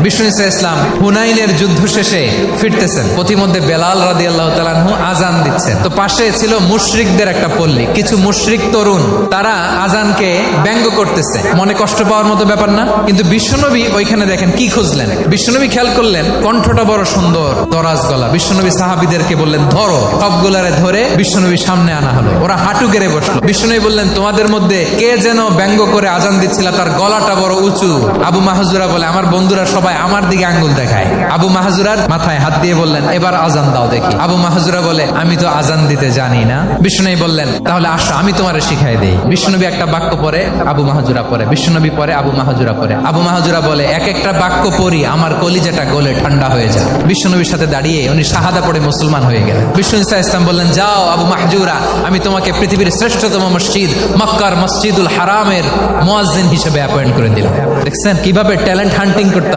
বিষ্ণু ইসলাম হুনাইনের যুদ্ধ শেষে ফিরতেছেন, পথিমধ্যে বেলাল রাদিয়াল্লাহু তাআলা আনহু আজান দিচ্ছেন। তো পাশে ছিল মুশরিকদের একটা পল্লী, কিছু মুশরিক তরুণ তারা আজানকে ব্যঙ্গ করতেছে। মনে কষ্ট পাওয়ার মতো ব্যাপার না, কিন্তু বিশ্বনবী ওইখানে দেখেন কি খুঁজলেন। বিশ্বনবী খেয়াল করলেন কণ্ঠটা বড় সুন্দর, দরাজ গলা। বিশ্বনবী সাহাবীদেরকে বললেন ধরো, সবগুলারে ধরে বিশ্বনবী সামনে আনা হলো। ওরা হাঁটু গেড়ে বসলো। বিশ্বনবী বললেন তোমাদের মধ্যে কে যেন ব্যঙ্গ করে আজান দিচ্ছিল, তার গলাটা বড় উঁচু। আবু মাহজুরা বলে আমার বন্ধুরা সবাই আমার দিকে আঙ্গুল দেখায়। আবু মাহজুরার মাথায় হাত দিয়ে বললেন এবার আজান দাও দেখি। আবু মাহজুরা বলে আমি তো আজান দিতে জানি না। বিশ্বনবী বললেন তাহলে আসো আমি তোমারে শিখাই দেই। বিশ্বনবী একটা বাক্য পরে, আবু মাহজুরা পরে, বিশ্বনবী পরে, আবু মাহজুরা পরে। আবু মাহজুরা বলে এক একটা বাক্য পড়ি আমার কলিজাটা গলে ঠান্ডা হয়ে যায়। বিশ্বনবীর সাথে দাঁড়িয়ে উনি শাহাদা পড়ে মুসলমান হয়ে গেলেন। বিষ্ণু ইসলাম বললেন যাও আবু মাহজুরা, আমি তোমাকে পৃথিবীর শ্রেষ্ঠতম মসজিদ মক্কার মসজিদুল হারামের মুয়াজ্জিন হিসেবে অ্যাপয়েন্ট করে দিলাম। দেখছেন কিভাবে ট্যালেন্ট হান্টিং করতে